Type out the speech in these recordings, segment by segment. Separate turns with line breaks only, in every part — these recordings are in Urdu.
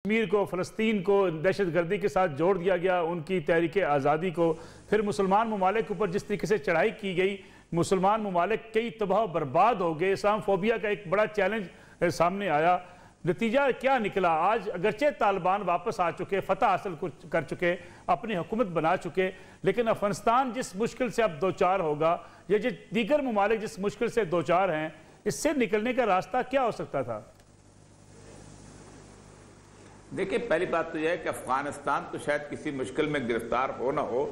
کشمیر کو، فلسطین کو دہشت گردی کے ساتھ جوڑ دیا گیا، ان کی تحریک آزادی کو، پھر مسلمان ممالک کے اوپر جس طریقے سے چڑھائی کی گئی، مسلمان ممالک کئی تباہ و برباد ہو گئے، اسلام فوبیا کا ایک بڑا چیلنج سامنے آیا۔ نتیجہ کیا نکلا؟ آج اگرچہ طالبان واپس آ چکے، فتح حاصل کر چکے، اپنی حکومت بنا چکے، لیکن افغانستان جس مشکل سے اب دوچار ہوگا یا دیگر ممالک جس مشکل سے دوچار ہیں، اس سے نکلنے کا راستہ کیا ہو سکتا تھا؟
دیکھیں، پہلی بات تو یہ ہے کہ افغانستان تو شاید کسی مشکل میں گرفتار ہو نہ ہو،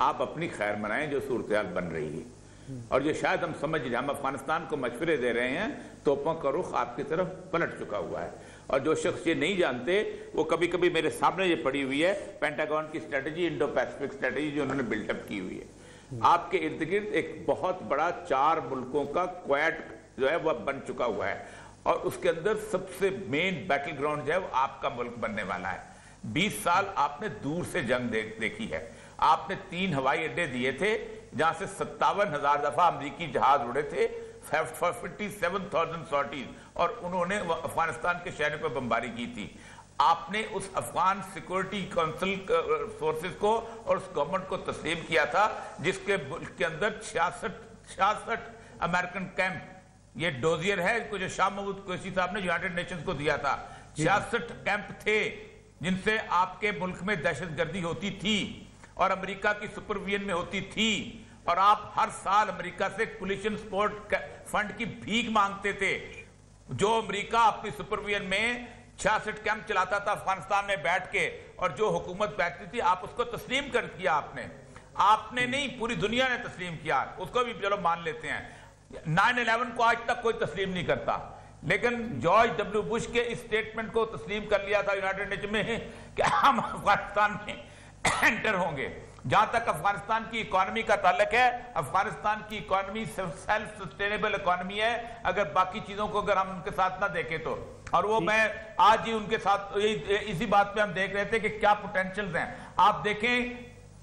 آپ اپنی خیر منائیں جو صورتحال بن رہی ہے، اور یہ شاید ہم سمجھ رہے ہیں، ہم افغانستان کو مشورے دے رہے ہیں، توپوں کا رخ آپ کی طرف پلٹ چکا ہوا ہے۔ اور جو شخص یہ نہیں جانتے، وہ کبھی کبھی میرے سامنے یہ پڑی ہوئی ہے پینٹاگون کی اسٹریٹجی، انڈو پیسفک اسٹریٹجی جو انہوں نے بلڈ اپ کی ہوئی ہے۔ آپ کے ارد گرد ایک بہت بڑا 4 ملکوں کا کویٹ جو ہے وہ بن چکا ہوا ہے، اور اس کے اندر سب سے مین بیٹل گراؤنڈ جو ہے وہ آپ کا ملک بننے والا ہے۔ 20 سال آپ نے دور سے جنگ دیکھی ہے، آپ نے 3 ہوائی اڈے دیے تھے جہاں سے 57,000 دفعہ امریکی جہاز اڑے تھے، 57,000 سارٹیز، اور انہوں نے افغانستان کے شہروں پہ بمباری کی تھی۔ آپ نے اس افغان سیکورٹی کونسل فورسز کو اور اس گورنمنٹ کو تسلیم کیا تھا جس کے اندر 66 امریکن کیمپ، یہ ڈوزیر ہے جو شاہ محمود قریشی صاحب نے یونائیٹڈ نیشنز کو دیا تھا، 66 کیمپ تھے جن سے آپ کے ملک میں دہشت گردی ہوتی تھی اور امریکہ کی سپرویژن میں ہوتی تھی، اور آپ ہر سال امریکہ سے کولیشن سپورٹ فنڈ کی بھیک مانگتے تھے۔ جو امریکہ اپنی سپرویژن میں 66 کیمپ چلاتا تھا افغانستان میں بیٹھ کے، اور جو حکومت بیٹھتی تھی، آپ اس کو تسلیم کر دیا۔ آپ نے نہیں، پوری دنیا نے تسلیم کیا، اس کو بھی چلو مان لیتے ہیں۔ 9/11 کو آج تک کوئی تسلیم نہیں کرتا، لیکن جارج ڈبلیو بش کے اس سٹیٹمنٹ کو تسلیم کر لیا تھا یونائیٹڈ نیشن میں کہ ہم افغانستان میں انٹر ہوں گے۔ جہاں تک افغانستان کی اکانومی کا تعلق ہے، افغانستان کی اکانومی سیلف سسٹینیبل اکانومی ہے، اگر باقی چیزوں کو اگر ہم ان کے ساتھ نہ دیکھیں تو، اور وہ میں آج ہی ان کے ساتھ اسی بات پہ ہم دیکھ رہے تھے کہ کیا پوٹینشلز ہیں۔ آپ دیکھیں،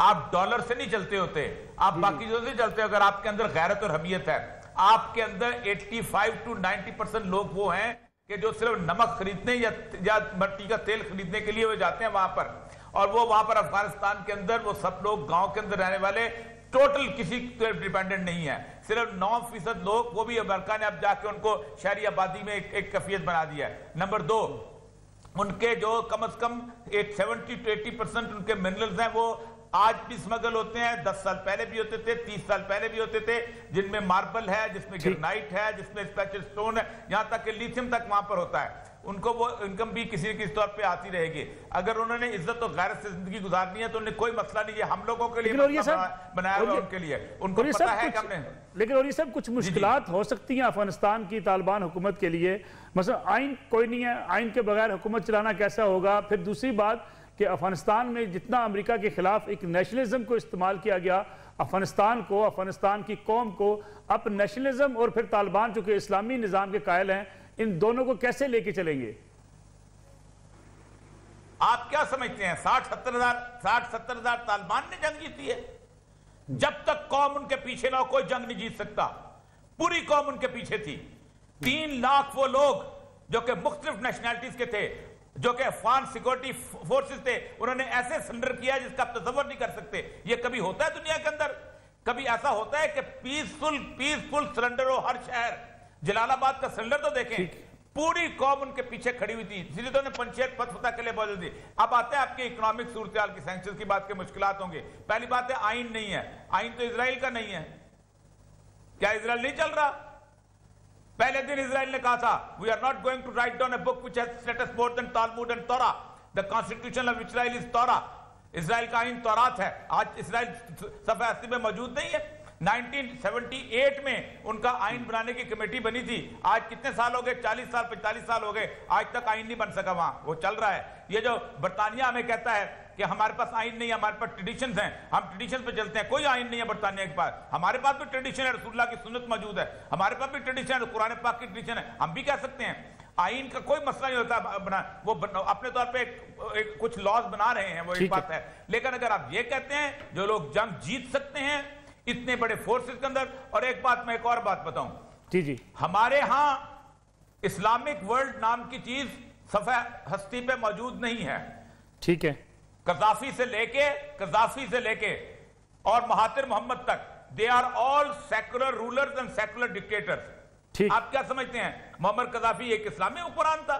آپ ڈالر سے نہیں چلتے ہوتے، آپ باقی چیزوں سے چلتے ہو، اگر آپ کے اندر غیرت اور حمیت ہے۔ آپ کے اندر 85 to 90% لوگ وہ ہیں کہ جو صرف نمک خریدنے یا مٹی کا تیل خریدنے کے لیے وہ جاتے ہیں وہاں پر، اور وہ وہاں پر افغانستان کے اندر وہ سب لوگ گاؤں کے اندر رہنے والے ٹوٹل کسی ڈیپینڈنٹ نہیں ہیں، صرف 9% لوگ، وہ بھی امریکہ نے اب جا کے ان کو شہری آبادی میں ایک کیفیت بنا دیا ہے۔ نمبر 2، ان کے جو کم از کم 70 to 80% ان کے منرلز ہیں، وہ آج بھی سمگل ہوتے ہیں، 10 سال پہلے بھی ہوتے تھے، 30 سال پہلے بھی ہوتے تھے، جن میں ماربل ہے، جس میں گرنائٹ ہے، جس میں اسپیشل سٹون ہے، یہاں تک کہ لیتھیم تک وہاں پر ہوتا ہے۔ ان کو وہ انکم بھی کسی نہ کسی طور پہ آتی رہے گی۔ اگر انہوں نے عزت اور غیرت سے زندگی گزارنی ہے تو انہیں کوئی مسئلہ نہیں ہے، ہم لوگوں کے لیے بنایا ہوا ان کے لیے، ان کو پتہ ہے کہ ہم نے۔
لیکن اور یہ سب کچھ مشکلات ہو سکتی ہیں افغانستان کی طالبان حکومت کے لیے، مثلا آئین کوئی نہیں ہے، آئین کے بغیر حکومت چلانا کیسا ہوگا؟ پھر دوسری بات کہ افغانستان میں جتنا امریکہ کے خلاف ایک نیشنلزم کو استعمال کیا گیا، افغانستان کو، افغانستان کی قوم کو اب نیشنلزم اور پھر طالبان جو کہ اسلامی نظام کے قائل ہیں، ان دونوں کو کیسے لے کے چلیں گے؟
آپ کیا سمجھتے ہیں 60-70 ہزار طالبان نے جنگ جیتی ہے؟ جب تک قوم ان کے پیچھے نہ ہو کوئی جنگ نہیں جیت سکتا۔ پوری قوم ان کے پیچھے تھی، 3 لاکھ وہ لوگ جو کہ مختلف نیشنلٹیز کے تھے، جو کہ افغان سیکورٹی فورسز تھے، انہوں نے ایسے سرنڈر کیا جس کا آپ تصور نہیں کر سکتے۔ یہ کبھی ہوتا ہے دنیا کے اندر؟ کبھی ایسا ہوتا ہے کہ پیسفل سرنڈر ہو ہر شہر؟ جلال آباد کا سرنڈر تو دیکھیں، پوری قوم ان کے پیچھے کھڑی ہوئی تھی، اسی لیے تو انہیں پنچیت پت فتح کے لیے بول دی۔ اب آتے ہیں آپ کی اکنامک صورتحال کی، سینکشنز کی بات کے مشکلات ہوں گے۔ پہلی بات ہے آئین نہیں ہے، آئین تو اسرائیل کا نہیں ہے۔ کیا اسرائیل نہیں چل رہا؟ پہلے دن اسرائیل نے کہا تھا we are not going to write down a book which has status more than Talmud and Torah. The constitution of Israel is Torah. اسرائیل کا آئین تورات ہے۔ آج اسرائیل صفحہ 80 میں موجود نہیں ہے۔ 1978 میں ان کا آئین بنانے کی کمیٹی بنی تھی، آج کتنے سال ہو گئے؟ 40 سال 45 سال ہو گئے، آج تک آئین نہیں بن سکا وہاں، وہ چل رہا ہے۔ یہ جو برطانیہ ہمیں کہتا ہے کہ ہمارے پاس آئین نہیں ہے، ہمارے پاس ٹریڈیشنز ہیں، ہم ٹریڈیشنز پہ چلتے ہیں، کوئی آئین نہیں ہے برطانیہ کے پاس۔ ہمارے پاس بھی ٹریڈیشن ہے، رسول اللہ کی سنت موجود ہے، ہمارے پاس بھی ٹریڈیشن ہے، قرآن پاک کی ٹریڈیشن ہے، ہم بھی کہہ سکتے ہیں آئین کا کوئی مسئلہ نہیں ہوتا۔ وہ اپنے طور پہ کچھ لاز بنا رہے ہیں، وہ ایک بات ہے، لیکن اگر آپ یہ کہتے ہیں جو لوگ جنگ جیت سکتے ہیں اتنے بڑے فورسز کے اندر۔ اور ایک بات میں ایک اور بات بتاؤں،
جی
ہمارے ہاں اسلامک ورلڈ نام کی چیز صفحہ ہستی پہ موجود نہیں ہے.
ٹھیک ہے.
قذافی سے لے کے اور مہاتر محمد تک they are all secular rulers and secular dictators. آپ کیا سمجھتے ہیں معمر قذافی ایک اسلامی حکمران تھا؟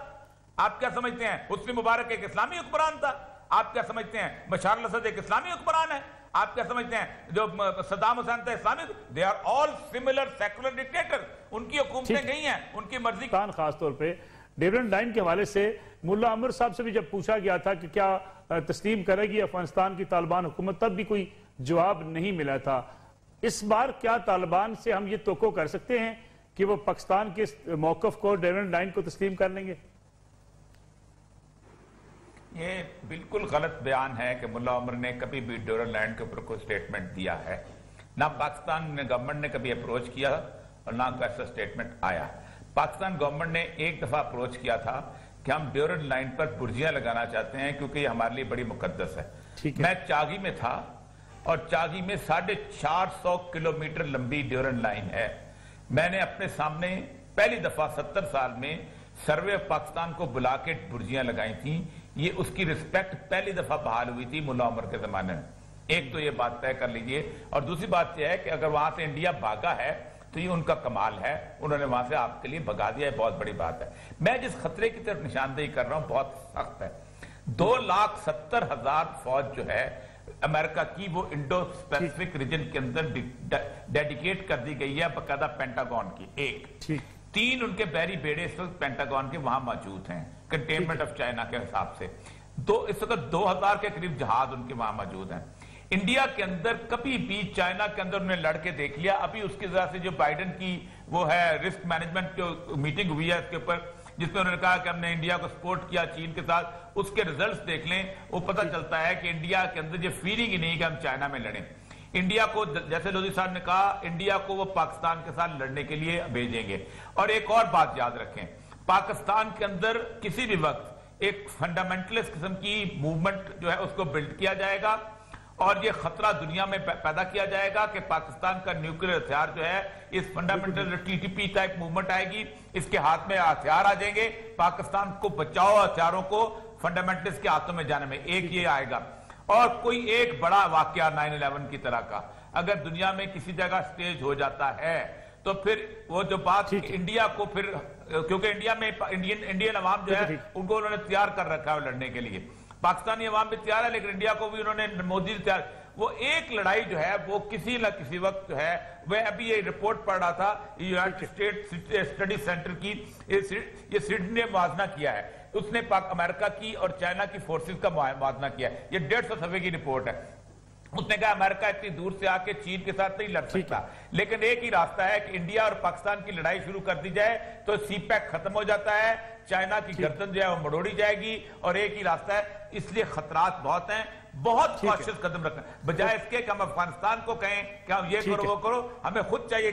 آپ کیا سمجھتے ہیں حسنی مبارک ایک اسلامی حکمران تھا؟ آپ کیا سمجھتے ہیں بشار الاسد ایک اسلامی حکمران ہے؟ آپ کیا سمجھتے ہیں جو صدام حسین تھا اسلامی؟ they are all similar secular dictators. ان کی حکومتیں گئی ہیں ان کی مرضی.
خاص طور پہ ڈیورن لائن کے حوالے سے ملا عمر صاحب سے بھی جب پوچھا گیا تھا کہ کیا تسلیم کرے گی افغانستان کی طالبان حکومت، تب بھی کوئی جواب نہیں ملا تھا. اس بار کیا طالبان سے ہم یہ توقع کر سکتے ہیں کہ وہ پاکستان کے موقف کو ڈیورن لائن کو تسلیم کر لیں گے؟
یہ بالکل غلط بیان ہے کہ ملا عمر نے کبھی بھی ڈیورن لائن کے اوپر کوئی سٹیٹمنٹ دیا ہے. نہ پاکستان نے گورنمنٹ نے کبھی اپروچ کیا اور نہ کوئی ایسا سٹیٹمنٹ آیا. پاکستان گورنمنٹ نے ایک دفعہ اپروچ کیا تھا کہ ہم ڈیورن لائن پر برجیاں لگانا چاہتے ہیں کیونکہ یہ ہمارے لیے بڑی مقدس ہے. میں چاگی میں تھا اور چاگی میں 450 کلومیٹر لمبی ڈیورن لائن ہے. میں نے اپنے سامنے پہلی دفعہ 70 سال میں سروے آف پاکستان کو بلا کے برجیاں لگائی تھیں. یہ اس کی رسپیکٹ پہلی دفعہ بحال ہوئی تھی ملا عمر کے زمانے میں. ایک تو یہ بات طے کر لیجئے. اور دوسری بات یہ ہے کہ اگر وہاں سے انڈیا بھاگا ہے تو یہ ان کا کمال ہے، انہوں نے وہاں سے آپ کے لیے بھگا دیا ہے، بہت بڑی بات ہے. میں جس خطرے کی طرف نشاندہی کر رہا ہوں بہت سخت ہے. 2,70,000 فوج جو ہے امریکہ کی وہ انڈو اسپیسیفک ریجن کے اندر ڈیڈیکیٹ کر دی گئی ہے باقاعدہ پینٹاگون کی. ایک 3 ان کے بحری بیڑے اس وقت پینٹاگون کے وہاں موجود ہیں کنٹینمنٹ آف چائنا کے حساب سے. اس وقت 2,000 کے قریب جہاز ان کے وہاں موجود ہیں. انڈیا کے اندر کبھی بھی چائنا کے اندر انہیں لڑ کے دیکھ لیا. ابھی اس کی ذرا سے جو بائیڈن کی وہ ہے رسک مینجمنٹ جو میٹنگ ہوئی ہے اس کے اوپر جس میں انہوں نے کہا کہ ہم نے انڈیا کو سپورٹ کیا چین کے ساتھ، اس کے ریزلٹس دیکھ لیں. وہ پتہ چلتا ہے کہ انڈیا کے اندر یہ فیلنگ ہی نہیں کہ ہم چائنا میں لڑیں. انڈیا کو جیسے لودھی صاحب نے کہا انڈیا کو وہ پاکستان کے ساتھ لڑنے کے لیے بھیجیں گے. اور ایک اور بات یاد رکھیں، پاکستان کے اندر کسی بھی وقت ایک فنڈامنٹلسٹ قسم کی موومنٹ جو ہے اس کو بلڈ کیا جائے گا اور یہ خطرہ دنیا میں پیدا کیا جائے گا کہ پاکستان کا نیوکلیئر ہتھیار جو ہے اس fundamental T T P type movement آئے گی، اس کے ہاتھ میں ہتھیار آ جائیں گے. پاکستان کو بچاؤ ہتھیاروں کو فنڈامنٹلسٹ کے ہاتھوں میں جانے میں. ایک یہ آئے گا. اور کوئی ایک بڑا واقعہ 9/11 کی طرح کا اگر دنیا میں کسی جگہ سٹیج ہو جاتا ہے تو پھر وہ جو بات انڈیا کو پھر کیونکہ انڈیا میں انڈین عوام جو ہے ان کو انہوں نے تیار کر رکھا ہے لڑنے کے لیے. پاکستانی عوام بھی تیار ہے لیکن انڈیا کو بھی انہوں نے مودی تیار. وہ ایک لڑائی جو ہے وہ کسی نہ کسی وقت جو ہے وہ ابھی یہ رپورٹ پڑھ رہا تھا یونائیٹڈ اسٹیٹ اسٹڈی سینٹر کی، یہ سڈنی نے موازنہ کیا ہے. اس نے امریکہ کی اور چائنا کی فورسز کا موازنہ کیا ہے. یہ 150 صفحے کی رپورٹ ہے. اس نے کہا امریکہ اتنی دور سے آ کے چین کے ساتھ نہیں لڑ سکتا لیکن ایک ہی راستہ ہے کہ انڈیا اور پاکستان کی لڑائی شروع کر دی جائے تو سی پیک ختم ہو جاتا ہے، چائنا کی گردن جو ہے وہ مڑوڑی جائے گی اور ایک ہی راستہ ہے. اس لیے خطرات بہت ہیں، بہت کوشش قدم رکھنا بجائے اس کے کہ ہم افغانستان کو کہیں کہ ہم یہ کرو وہ کرو. ہمیں خود چاہیے